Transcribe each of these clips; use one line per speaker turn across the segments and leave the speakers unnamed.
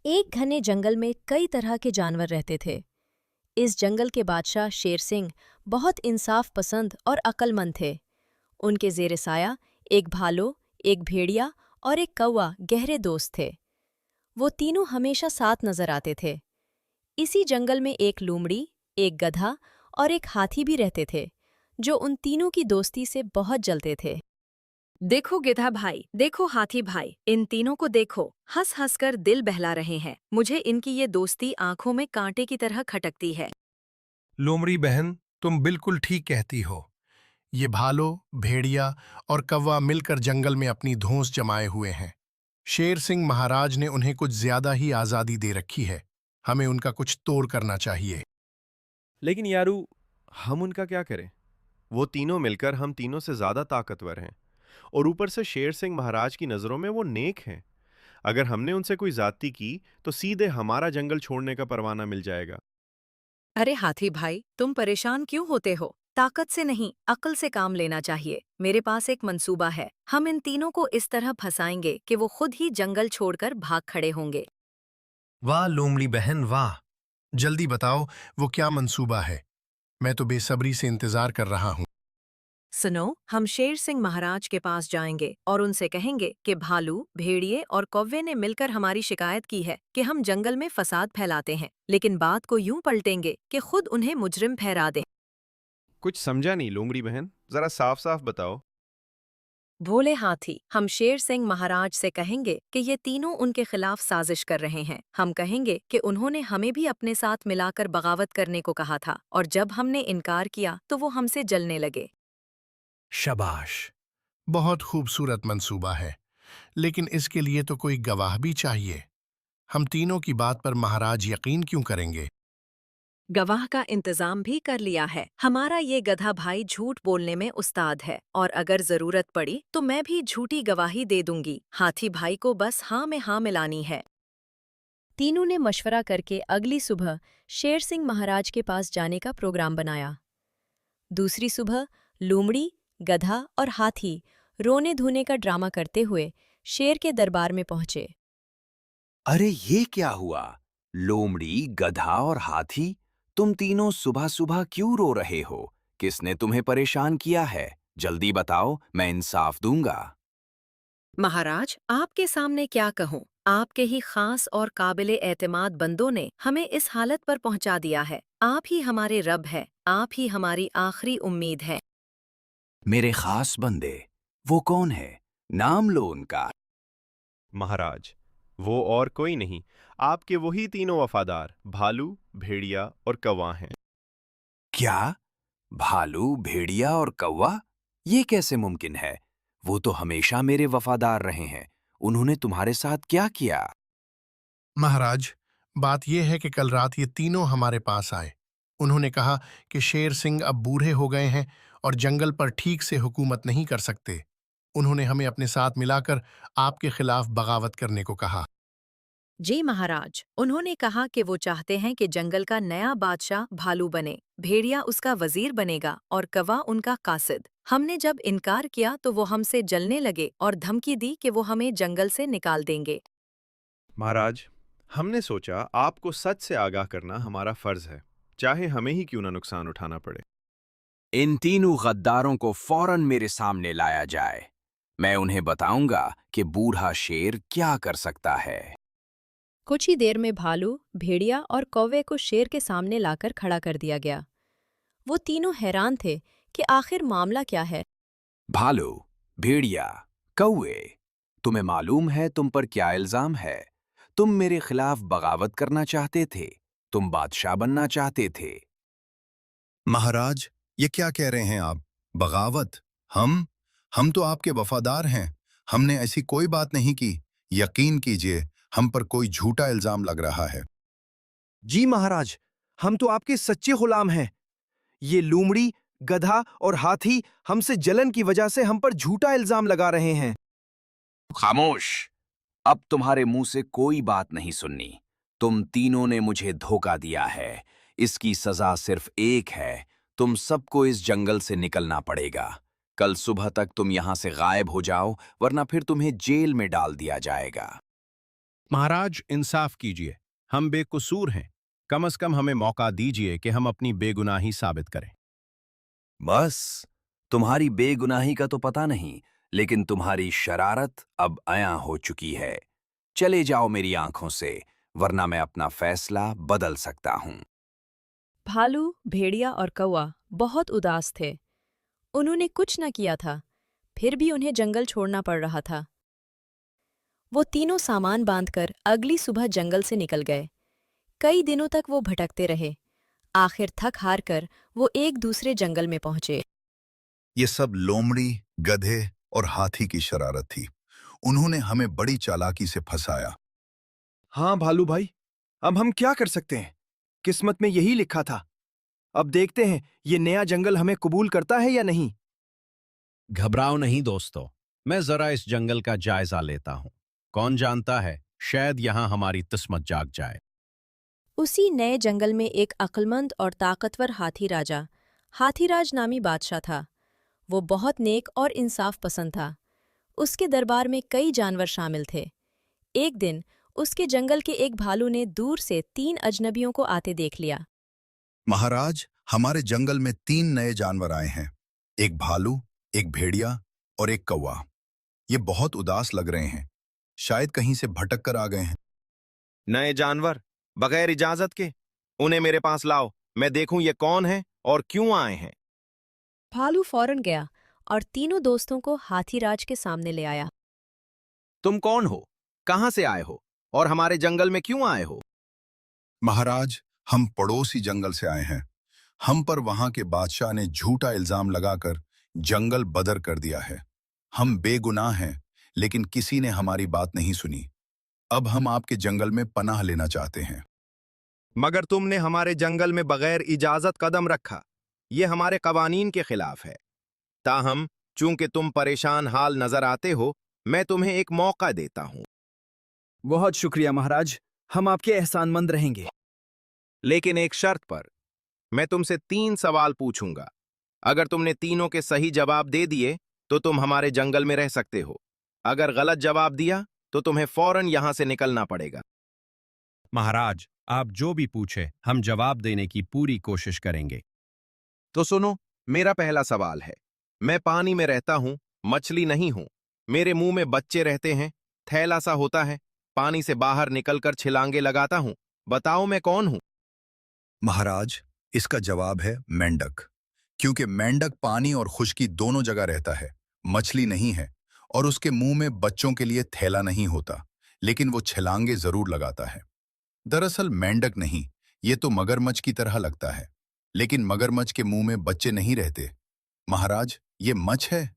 एक घने जंगल में कई तरह के जानवर रहते थे। इस जंगल के बादशाह शेर सिंह बहुत इंसाफ पसंद और अक्लमंद थे। उनके जेर साया एक भालू, एक भेड़िया और एक कौवा गहरे दोस्त थे। वो तीनों हमेशा साथ नजर आते थे। इसी जंगल में एक लोमड़ी, एक गधा और एक हाथी भी रहते थे, जो उन तीनों की दोस्ती से बहुत जलते थे।
देखो गिधा भाई, देखो हाथी भाई, इन तीनों को देखो, हंस हंस कर दिल बहला रहे हैं। मुझे इनकी ये दोस्ती आंखों में कांटे की तरह खटकती है।
लोमड़ी बहन, तुम बिल्कुल ठीक कहती हो। ये भालू, भेड़िया और कौवा मिलकर जंगल में अपनी धौंस जमाए हुए हैं। शेर सिंह महाराज ने उन्हें कुछ ज्यादा ही आजादी दे रखी है। हमें उनका कुछ तोड़ करना चाहिए।
लेकिन यारू, हम उनका क्या करें? वो तीनों मिलकर हम तीनों से ज्यादा ताकतवर हैं, और ऊपर से शेर सिंह महाराज की नजरों में वो नेक हैं। अगर हमने उनसे कोई ज्यादती की तो सीधे हमारा जंगल छोड़ने का परवाना मिल जाएगा।
अरे हाथी भाई, तुम परेशान क्यों होते हो? ताकत से नहीं, अक्ल से काम लेना चाहिए। मेरे पास एक मंसूबा है। हम इन तीनों को इस तरह फंसाएंगे कि वो खुद ही जंगल छोड़कर भाग खड़े होंगे।
वाह लोमड़ी बहन वाह! जल्दी बताओ, वो क्या मंसूबा है? मैं तो बेसब्री से इंतजार कर रहा हूँ।
सुनो, हम शेर सिंह महाराज के पास जाएंगे और उनसे कहेंगे कि भालू, भेड़िए और कौवे ने मिलकर हमारी शिकायत की है कि हम जंगल में फसाद फैलाते हैं, लेकिन बात को यूं पलटेंगे कि खुद उन्हें मुजरिम ठहरा दें।
कुछ समझा नहीं लोमड़ी बहन, जरा साफ साफ बताओ।
भोले हाथी, हम शेर सिंह महाराज से कहेंगे कि ये तीनों उनके खिलाफ साजिश कर रहे हैं। हम कहेंगे कि उन्होंने हमें भी अपने साथ मिलाकर बगावत करने को कहा था, और जब हमने इनकार किया तो वो हमसे जलने लगे।
शाबाश! बहुत खूबसूरत मंसूबा है, लेकिन इसके लिए तो कोई गवाह भी चाहिए। हम तीनों की बात पर महाराज यकीन क्यों करेंगे?
गवाह का इंतजाम भी कर लिया है। हमारा ये गधा भाई झूठ बोलने में उस्ताद है, और अगर जरूरत पड़ी तो मैं भी झूठी गवाही दे दूंगी। हाथी भाई को बस हाँ में हाँ मिलानी है।
तीनों ने मशवरा करके अगली सुबह शेर सिंह महाराज के पास जाने का प्रोग्राम बनाया। दूसरी सुबह लोमड़ी, गधा और हाथी रोने धोने का ड्रामा करते हुए शेर के दरबार में पहुंचे।
अरे ये क्या हुआ? लोमड़ी, गधा और हाथी, तुम तीनों सुबह सुबह क्यों रो रहे हो? किसने तुम्हें परेशान किया है? जल्दी बताओ, मैं इंसाफ दूंगा।
महाराज, आपके सामने क्या कहूँ? आपके ही खास और काबिले एतमाद बंदों ने हमें इस हालत पर पहुंचा दिया है। आप ही हमारे रब हैं, आप ही हमारी आखिरी उम्मीद है।
मेरे खास बंदे, वो कौन है? नाम लो उनका।
महाराज, वो और कोई नहीं, आपके वही तीनों वफादार भालू, भेड़िया और कौवा हैं।
क्या? भालू, भेड़िया और कौवा? ये कैसे मुमकिन है? वो तो हमेशा मेरे वफादार रहे हैं। उन्होंने तुम्हारे साथ क्या किया?
महाराज, बात यह है कि कल रात ये तीनों हमारे पास आए। उन्होंने कहा कि शेर सिंह अब बूढ़े हो गए हैं और जंगल पर ठीक से हुकूमत नहीं कर सकते। उन्होंने हमें अपने साथ मिलाकर आपके खिलाफ बगावत करने को कहा।
जी महाराज, उन्होंने कहा कि वो चाहते हैं कि जंगल का नया बादशाह भालू बने, भेड़िया उसका वजीर बनेगा और कौवा उनका कासिद। हमने जब इनकार किया तो वो हमसे जलने लगे और धमकी दी कि वो हमें जंगल से निकाल देंगे।
महाराज, हमने सोचा आपको सच से आगाह करना हमारा फर्ज है, चाहे हमें ही क्यों ना नुकसान उठाना पड़े।
इन तीनों गद्दारों को फौरन मेरे सामने लाया जाए। मैं उन्हें बताऊंगा कि बूढ़ा शेर क्या कर सकता है।
कुछ ही देर में भालू, भेड़िया और कौवे को शेर के सामने लाकर खड़ा कर दिया गया। वो तीनों हैरान थे कि आखिर मामला क्या है।
भालू, भेड़िया, कौवे, तुम्हें मालूम है तुम पर क्या इल्जाम है? तुम मेरे खिलाफ बगावत करना चाहते थे। तुम बादशाह बनना चाहते थे।
महाराज, ये क्या कह रहे हैं आप? बगावत? हम तो आपके वफादार हैं। हमने ऐसी कोई बात नहीं की। यकीन कीजिए, हम पर कोई झूठा इल्जाम लग रहा है।
जी महाराज, हम तो आपके सच्चे गुलाम हैं। ये लोमड़ी, गधा और हाथी हमसे जलन की वजह से हम पर झूठा इल्जाम लगा रहे हैं।
खामोश! अब तुम्हारे मुंह से कोई बात नहीं सुननी। तुम तीनों ने मुझे धोखा दिया है। इसकी सजा सिर्फ एक है, तुम सबको इस जंगल से निकलना पड़ेगा। कल सुबह तक तुम यहां से गायब हो जाओ, वरना फिर तुम्हें जेल में डाल दिया जाएगा।
महाराज, इंसाफ कीजिए, हम बेकसूर हैं। कम से कम हमें मौका दीजिए कि हम अपनी बेगुनाही साबित करें।
बस, तुम्हारी बेगुनाही का तो पता नहीं, लेकिन तुम्हारी शरारत अब अयां हो चुकी है। चले जाओ मेरी आंखों से, वरना मैं अपना फैसला बदल सकता हूं।
भालू, भेड़िया और कौवा बहुत उदास थे। उन्होंने कुछ न किया था, फिर भी उन्हें जंगल छोड़ना पड़ रहा था। वो तीनों सामान बांधकर अगली सुबह जंगल से निकल गए। कई दिनों तक वो भटकते रहे। आखिर थक हार कर वो एक दूसरे जंगल में पहुंचे।
ये सब लोमड़ी, गधे और हाथी की शरारत थी। उन्होंने हमें बड़ी चालाकी से फंसाया।
हाँ भालू भाई, अब हम क्या कर सकते हैं? किस्मत में यही लिखा था। अब देखते हैं ये नया जंगल हमें कबूल करता है या नहीं।
घबराओ नहीं दोस्तों, मैं जरा इस जंगल का जायजा लेता हूं। कौन जानता है, शायद यहां हमारी किस्मत जाग जाए।
उसी नए जंगल में एक अक्लमंद और ताकतवर हाथीराज नामी बादशाह था। वो बहुत नेक और इंसाफ पसंद था। उसके दरबार में कई जानवर शामिल थे। एक दिन उसके जंगल के एक भालू ने दूर से 3 अजनबियों को आते देख लिया।
महाराज, हमारे जंगल में 3 नए जानवर आए हैं। एक भालू, एक भेड़िया और एक कौवा। ये बहुत उदास लग रहे हैं। शायद कहीं से भटक कर आ गए हैं।
नए जानवर बगैर इजाजत के? उन्हें मेरे पास लाओ, मैं देखूं ये कौन है और क्यों आए हैं।
भालू फौरन गया और तीनों दोस्तों को हाथीराज के सामने ले आया।
तुम कौन हो, कहां से आए हो और हमारे जंगल में क्यों आए हो?
महाराज, हम पड़ोसी जंगल से आए हैं। हम पर वहां के बादशाह ने झूठा इल्जाम लगाकर जंगल बदर कर दिया है। हम बेगुनाह हैं, लेकिन किसी ने हमारी बात नहीं सुनी। अब हम आपके जंगल में पनाह लेना चाहते हैं।
मगर तुमने हमारे जंगल में बगैर इजाजत कदम रखा। ये हमारे कवानीन के खिलाफ है। ताहम, चूंकि तुम परेशान हाल नजर आते हो, मैं तुम्हें एक मौका देता हूं। बहुत शुक्रिया महाराज, हम आपके एहसानमंद रहेंगे। लेकिन एक शर्त पर। मैं तुमसे 3 सवाल पूछूंगा। अगर तुमने तीनों के सही जवाब दे दिए तो तुम हमारे जंगल में रह सकते हो। अगर गलत जवाब दिया तो तुम्हें फौरन यहां से निकलना पड़ेगा।
महाराज, आप जो भी पूछे हम जवाब देने की पूरी कोशिश करेंगे।
तो सुनो, मेरा पहला सवाल है। मैं पानी में रहता हूं, मछली नहीं हूं। मेरे मुंह में बच्चे रहते हैं, थैला सा होता है। पानी से बाहर निकलकर छिलांगे लगाता हूं। बताओ मैं कौन हूं?
महाराज, इसका जवाब है मेंढक। क्योंकि मेंढक पानी और खुश्की दोनों जगह रहता है, मछली नहीं है, और उसके मुंह में बच्चों के लिए थैला नहीं होता, लेकिन वो छलांगे जरूर लगाता है। दरअसल मेंढक नहीं, ये तो मगरमच्छ की तरह लगता है, लेकिन मगरमच्छ के मुंह में बच्चे नहीं रहते। महाराज, ये मच्छ है?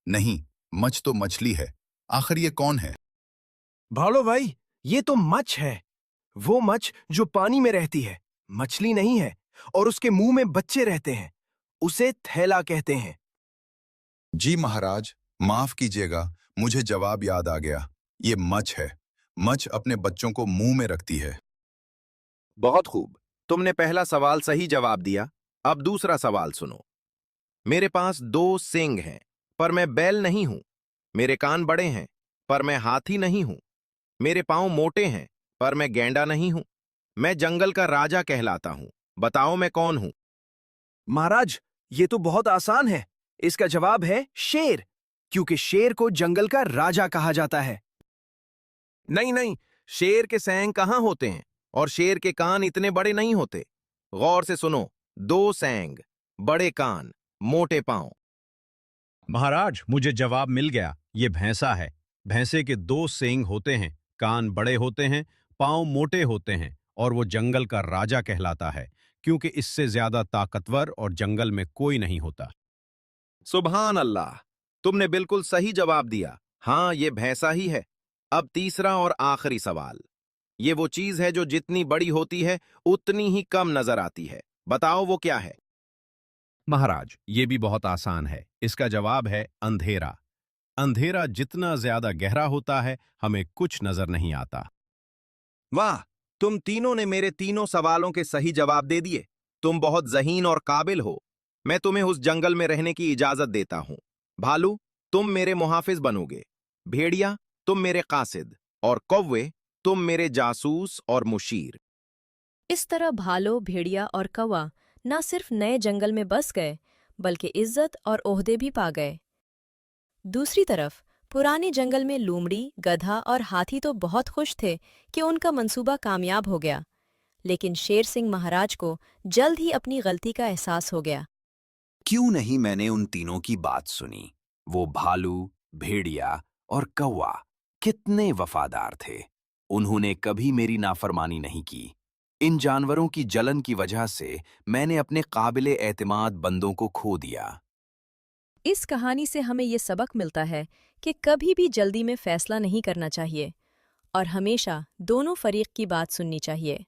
नहीं, मच्छ तो मछली है। आखिर ये कौन है?
भालो भाई, ये तो मच्छ है। वो मच्छ जो पानी में रहती है, मछली नहीं है, और उसके मुंह में बच्चे रहते हैं। उसे थैला कहते हैं।
जी महाराज, माफ कीजिएगा, मुझे जवाब याद आ गया। ये मच्छ है। मच्छ अपने बच्चों को मुंह में रखती है।
बहुत खूब, तुमने पहला सवाल सही जवाब दिया। अब दूसरा सवाल सुनो। मेरे पास 2 सींग हैं, पर मैं बैल नहीं हूं। मेरे कान बड़े हैं, पर मैं हाथी नहीं हूं। मेरे पांव मोटे हैं, पर मैं गैंडा नहीं हूं। मैं जंगल का राजा कहलाता हूं। बताओ मैं कौन हूं? महाराज, ये तो बहुत आसान है। इसका जवाब है शेर, क्योंकि शेर को जंगल का राजा कहा जाता है। नहीं नहीं, शेर के सैंग कहां होते हैं, और शेर के कान इतने बड़े नहीं होते। गौर से सुनो, 2 सैंग, बड़े कान, मोटे पांव।
महाराज, मुझे जवाब मिल गया। ये भैंसा है। भैंसे के 2 सींग होते हैं, कान बड़े होते हैं, पांव मोटे होते हैं, और वो जंगल का राजा कहलाता है, क्योंकि इससे ज्यादा ताकतवर और जंगल में कोई नहीं होता।
सुभान अल्लाह, तुमने बिल्कुल सही जवाब दिया। हाँ, ये भैंसा ही है। अब तीसरा और आखिरी सवाल। ये वो चीज है जो जितनी बड़ी होती है उतनी ही कम नजर आती है। बताओ वो क्या है?
महाराज, ये भी बहुत आसान है। इसका जवाब है अंधेरा। अंधेरा जितना ज्यादा गहरा होता है, हमें कुछ नजर नहीं आता।
वाह, तुम तीनों ने मेरे तीनों सवालों के सही जवाब दे दिए। तुम बहुत ज़हीन और काबिल हो। मैं तुम्हें उस जंगल में रहने की इजाजत देता हूं। भालू, तुम मेरे मुहाफिज बनोगे। भेड़िया, तुम मेरे कासिद। और कौवे, तुम मेरे जासूस और मुशीर।
इस तरह भालू, भेड़िया और कौवा न सिर्फ नए जंगल में बस गए, बल्कि इज्जत और ओहदे भी पा गए। दूसरी तरफ पुराने जंगल में लोमड़ी, गधा और हाथी तो बहुत खुश थे कि उनका मंसूबा कामयाब हो गया, लेकिन शेर सिंह महाराज को जल्द ही अपनी गलती का एहसास हो गया।
क्यों नहीं मैंने उन तीनों की बात सुनी? वो भालू, भेड़िया और कौवा कितने वफादार थे। उन्होंने कभी मेरी नाफरमानी नहीं की। इन जानवरों की जलन की वजह से मैंने अपने काबिले एतमाद बंदों को खो दिया।
इस कहानी से हमें ये सबक मिलता है कि कभी भी जल्दी में फैसला नहीं करना चाहिए और हमेशा दोनों फरीक की बात सुननी चाहिए।